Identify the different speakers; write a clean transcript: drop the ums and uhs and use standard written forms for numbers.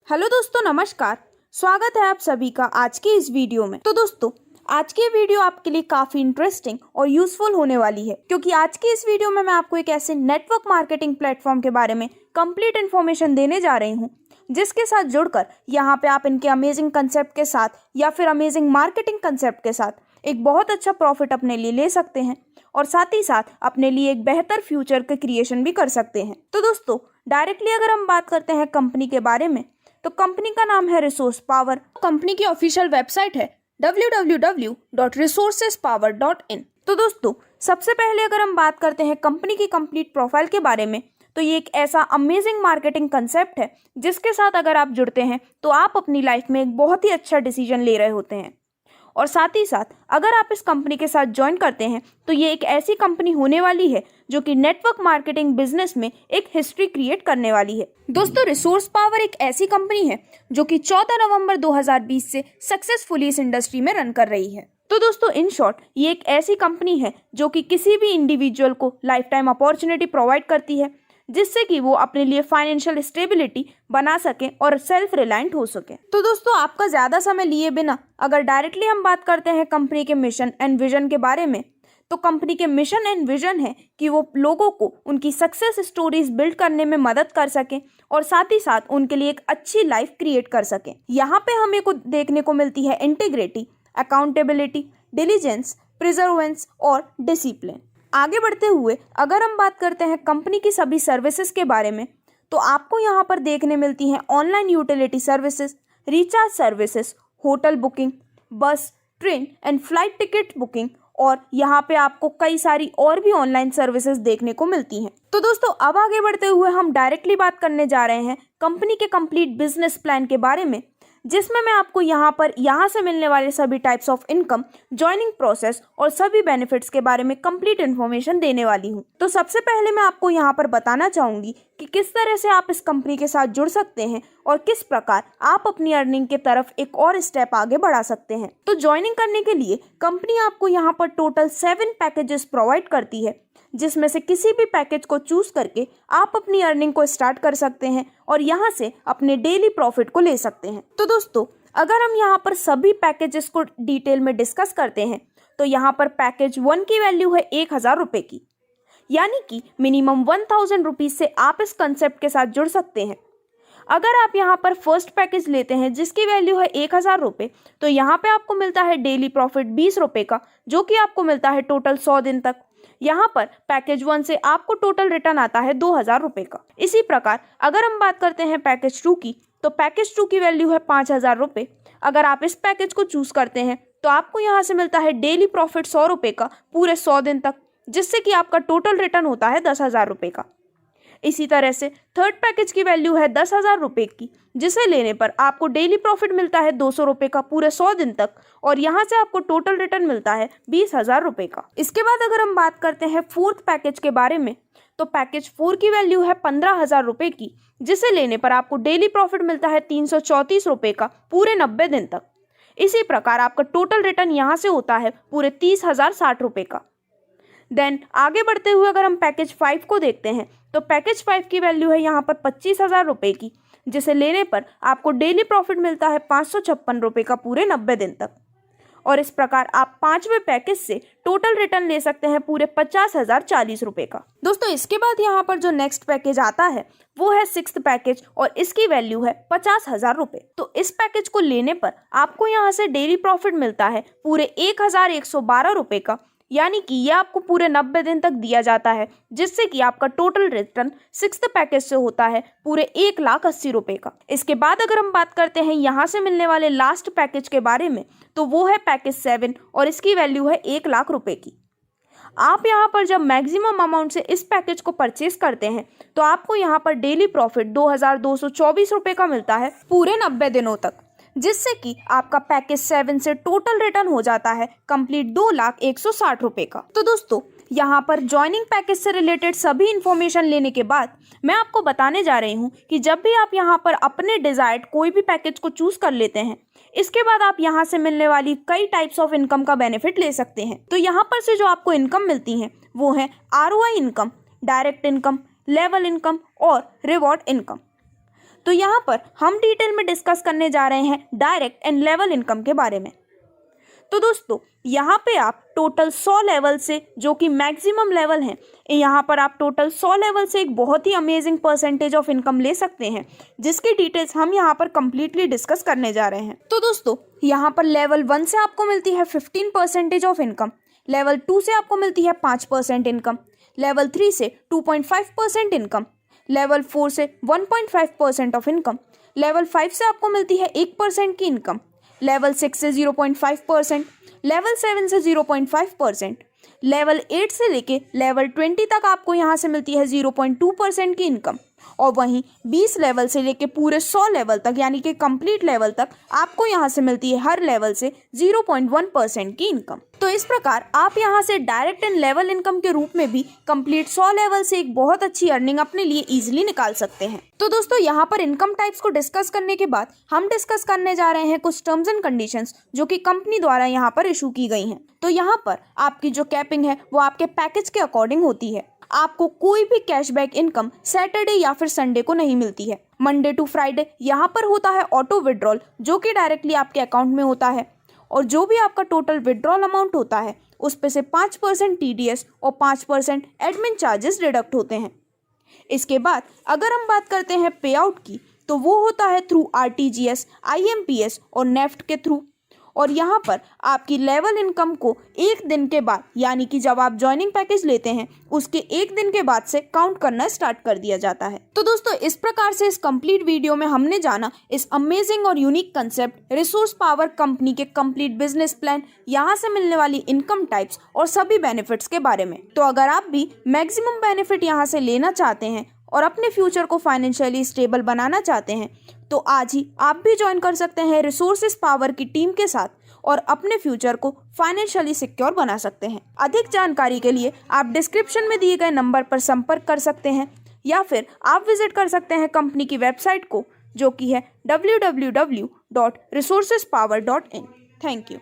Speaker 1: Hello दोस्तों, नमस्कार। स्वागत है आप सभी का आज के इस वीडियो में। तो दोस्तों, आज की वीडियो आपके लिए काफी इंटरेस्टिंग और यूजफुल होने वाली है, क्योंकि आज की इस वीडियो में मैं आपको एक ऐसे नेटवर्क मार्केटिंग प्लेटफॉर्म के बारे में कंप्लीट इन्फॉर्मेशन देने जा रही हूँ, जिसके साथ जुड़कर यहाँ पे आप इनके अमेजिंग कंसेप्ट के साथ या फिर अमेजिंग मार्केटिंग कंसेप्ट के साथ एक बहुत अच्छा प्रॉफिट अपने लिए ले सकते हैं और साथ ही साथ अपने लिए एक बेहतर फ्यूचर का क्रिएशन भी कर सकते हैं। तो दोस्तों, डायरेक्टली अगर हम बात करते हैं कंपनी के बारे में, तो कंपनी का नाम है रिसोर्स पावर। कंपनी की ऑफिशियल वेबसाइट है www.resourcespower.in। तो दोस्तों, सबसे पहले अगर हम बात करते हैं कंपनी की कंप्लीट प्रोफाइल के बारे में, तो ये एक ऐसा अमेजिंग मार्केटिंग कंसेप्ट है जिसके साथ अगर आप जुड़ते हैं तो आप अपनी लाइफ में एक बहुत ही अच्छा डिसीजन ले रहे होते हैं। और साथ ही साथ अगर आप इस कंपनी के साथ ज्वाइन करते हैं तो ये एक ऐसी कंपनी होने वाली है जो कि नेटवर्क मार्केटिंग बिजनेस में एक हिस्ट्री क्रिएट करने वाली है। दोस्तों, रिसोर्स पावर एक ऐसी कंपनी है जो कि 14 नवंबर 2020 से सक्सेसफुली इस इंडस्ट्री में रन कर रही है। तो दोस्तों, इन शॉर्ट ये एक ऐसी कंपनी है जो कि किसी भी इंडिविजुअल को लाइफ टाइम अपॉर्चुनिटी प्रोवाइड करती है, जिससे कि वो अपने लिए फाइनेंशियल स्टेबिलिटी बना सके और सेल्फ रिलायंट हो सके। तो दोस्तों, आपका ज्यादा समय लिए बिना अगर डायरेक्टली हम बात करते हैं कंपनी के मिशन एंड विजन के बारे में, तो कंपनी के मिशन एंड विजन है कि वो लोगों को उनकी सक्सेस स्टोरीज बिल्ड करने में मदद कर सके और साथ ही साथ उनके लिए एक अच्छी लाइफ क्रिएट कर सके। यहाँ पे हमें को देखने को मिलती है इंटीग्रिटी, अकाउंटेबिलिटी, डिलीजेंस, प्रिजर्वेंस और डिसिप्लिन। आगे बढ़ते हुए अगर हम बात करते हैं कंपनी की सभी सर्विसेज के बारे में, तो आपको यहाँ पर देखने मिलती हैं online utility services, recharge services, hotel booking, bus, train and flight ticket booking, और यहाँ पे आपको कई सारी और भी ऑनलाइन सर्विसेज देखने को मिलती हैं। तो दोस्तों, अब आगे बढ़ते हुए हम डायरेक्टली बात करने जा रहे हैं कंपनी के कंप्लीट बिजनेस प्लान के बारे में, जिसमें मैं आपको यहाँ से मिलने वाले सभी types of income, joining process और सभी बेनिफिट्स के बारे में कंप्लीट इन्फॉर्मेशन देने वाली हूँ। तो सबसे पहले मैं आपको यहाँ पर बताना चाहूंगी कि किस तरह से आप इस कंपनी के साथ जुड़ सकते हैं और किस प्रकार आप अपनी अर्निंग के तरफ एक और स्टेप आगे बढ़ा सकते हैं। तो ज्वाइनिंग करने के लिए कंपनी आपको यहाँ पर टोटल 7 पैकेजेस प्रोवाइड करती है, जिसमें से किसी भी पैकेज को चूज करके आप अपनी अर्निंग को स्टार्ट कर सकते हैं और यहाँ से अपने डेली प्रॉफिट को ले सकते हैं। तो दोस्तों, अगर हम यहाँ पर सभी पैकेजेस को डिटेल में डिस्कस करते हैं, तो यहाँ पर पैकेज 1 की वैल्यू है 1000 रुपए की, यानी कि मिनिमम 1000 रुपीज से आप इस कंसेप्ट के साथ जुड़ सकते हैं। अगर आप यहाँ पर फर्स्ट पैकेज लेते हैं जिसकी वैल्यू है 1000 रुपये, तो यहाँ पे आपको मिलता है डेली प्रॉफिट 20 रुपये का, जो कि आपको मिलता है टोटल 100 दिन तक। यहाँ पर पैकेज 1 से आपको टोटल रिटर्न आता है 2000 रुपये का। इसी प्रकार अगर हम बात करते हैं पैकेज 2 की, तो पैकेज 2 की वैल्यू है 5000 रुपये। अगर आप इस पैकेज को चूज करते हैं तो आपको यहाँ से मिलता है डेली प्रॉफिट 100 रुपये का पूरे 100 दिन तक, जिससे कि आपका टोटल रिटर्न होता है 10,000 रुपये का। इसी तरह से थर्ड पैकेज की वैल्यू है 10,000 रुपये की, जिसे लेने पर आपको डेली प्रॉफिट मिलता है 200 रुपये का पूरे 100 दिन तक, और यहाँ से आपको टोटल रिटर्न मिलता है 20,000 रुपये का। इसके बाद अगर हम बात करते हैं फोर्थ पैकेज के बारे में, तो पैकेज 4 की वैल्यू है 15,000 रुपये की, जिसे लेने पर आपको डेली प्रॉफिट मिलता है 334 रुपये का पूरे 90 दिन तक। इसी प्रकार आपका टोटल रिटर्न यहाँ से होता है पूरे 30,060 रुपये का। देन आगे बढ़ते हुए अगर हम पैकेज 5 को देखते हैं, तो पैकेज 5 की वैल्यू है यहाँ पर 25,000 रुपये की, जिसे लेने पर आपको डेली प्रॉफिट मिलता है 556 रुपये का पूरे 90 दिन तक। और इस प्रकार आप 5वें पैकेज से टोटल रिटर्न ले सकते हैं पूरे 50,040 रुपये का। दोस्तों, इसके बाद यहाँ पर जो नेक्स्ट पैकेज आता है वो है 6th पैकेज, और इसकी वैल्यू है 50,000 रुपये। तो इस पैकेज को लेने पर आपको यहाँ से डेली प्रॉफिट मिलता है पूरे 1,112 रुपये का, यानी कि यह आपको पूरे 90 दिन तक दिया जाता है, जिससे कि आपका टोटल रिटर्न 6th पैकेज से होता है पूरे 1,80,000 रुपये का। इसके बाद अगर हम बात करते हैं यहाँ से मिलने वाले लास्ट पैकेज के बारे में, तो वो है पैकेज 7, और इसकी वैल्यू है 1,00,000 रुपये की। आप यहाँ पर जब मैक्सिमम अमाउंट से इस पैकेज को परचेज करते हैं, तो आपको यहाँ पर डेली प्रॉफिट 2,224 रुपये का मिलता है पूरे 90 दिनों तक, जिससे कि आपका पैकेज 7 से टोटल रिटर्न हो जाता है कंप्लीट 2,01,60 रुपये का। तो दोस्तों, यहाँ पर ज्वाइनिंग पैकेज से रिलेटेड सभी इन्फॉर्मेशन लेने के बाद मैं आपको बताने जा रही हूँ कि जब भी आप यहाँ पर अपने डिजायर्ड कोई भी पैकेज को चूज कर लेते हैं, इसके बाद आप यहाँ से मिलने वाली कई टाइप्स ऑफ इनकम का बेनिफिट ले सकते हैं। तो यहाँ पर से जो आपको इनकम मिलती है वो है ROI income, direct income, level income और रिवॉर्ड इनकम। तो यहाँ पर हम डिटेल में डिस्कस करने जा रहे हैं डायरेक्ट एंड लेवल इनकम के बारे में। तो दोस्तों यहाँ पे आप टोटल 100 लेवल से, जो कि मैक्सिमम लेवल है, यहाँ पर आप टोटल 100 लेवल से एक बहुत ही अमेजिंग परसेंटेज ऑफ इनकम ले सकते हैं, जिसकी डिटेल्स हम यहाँ पर कंप्लीटली डिस्कस करने जा रहे हैं। तो दोस्तों यहाँ पर लेवल 1 से आपको मिलती है 15% ऑफ इनकम, लेवल 2 से आपको मिलती है 5% इनकम, लेवल 3 से 2.5% इनकम, लेवल 4 से 1.5% ऑफ इनकम, लेवल 5 से आपको मिलती है 1% की इनकम, लेवल 6 से 0.5%, लेवल 7 से 0.5%, लेवल 8 से लेके लेवल 20 तक आपको यहाँ से मिलती है 0.2% की इनकम, और वहीं 20 लेवल से लेके पूरे 100 लेवल तक यानी कि कंप्लीट लेवल तक आपको यहाँ से मिलती है हर लेवल से 0.1% की इनकम। तो इस प्रकार आप यहाँ से डायरेक्ट एंड लेवल इनकम के रूप में भी कंप्लीट 100 लेवल से एक बहुत अच्छी अर्निंग अपने लिए इजीली निकाल सकते हैं। तो दोस्तों यहाँ पर इनकम टाइप्स को डिस्कस करने के बाद हम डिस्कस करने जा रहे हैं कुछ टर्म्स एंड कंडीशंस जो कि कंपनी द्वारा यहाँ पर इशू की गई हैं। तो यहाँ पर आपकी जो कैपिंग है वो आपके पैकेज के अकॉर्डिंग होती है। आपको कोई भी कैशबैक इनकम सैटरडे या फिर संडे को नहीं मिलती है। मंडे टू फ्राइडे यहाँ पर होता है ऑटो विड्रॉल, जो कि डायरेक्टली आपके अकाउंट में होता है, और जो भी आपका टोटल विड्रॉल अमाउंट होता है उस पे से 5% TDS और 5% एडमिन चार्जेस डिडक्ट होते हैं। इसके बाद अगर हम बात करते हैं पे आउट की, तो वो होता है थ्रू RTGS, IMPS और नेफ्ट के थ्रू, और यहाँ पर आपकी लेवल इनकम को एक दिन के बाद यानी कि जब आप ज्वाइनिंग पैकेज लेते हैं उसके एक दिन के बाद से काउंट करना स्टार्ट कर दिया जाता है। तो दोस्तों इस प्रकार से इस कंप्लीट वीडियो में हमने जाना इस अमेजिंग और unique concept resource power company के कंप्लीट बिजनेस प्लान, यहाँ से मिलने वाली इनकम टाइप्स और सभी बेनिफिट्स के बारे में। तो अगर आप भी मैक्सिमम बेनिफिट यहाँ से लेना चाहते हैं और अपने फ्यूचर को फाइनेंशियली स्टेबल बनाना चाहते हैं, तो आज ही आप भी ज्वाइन कर सकते हैं रिसोर्सेज पावर की टीम के साथ और अपने फ्यूचर को फाइनेंशियली सिक्योर बना सकते हैं। अधिक जानकारी के लिए आप डिस्क्रिप्शन में दिए गए नंबर पर संपर्क कर सकते हैं, या फिर आप विजिट कर सकते हैं कंपनी की वेबसाइट को, जो कि है www.resourcespower.in। Thank you.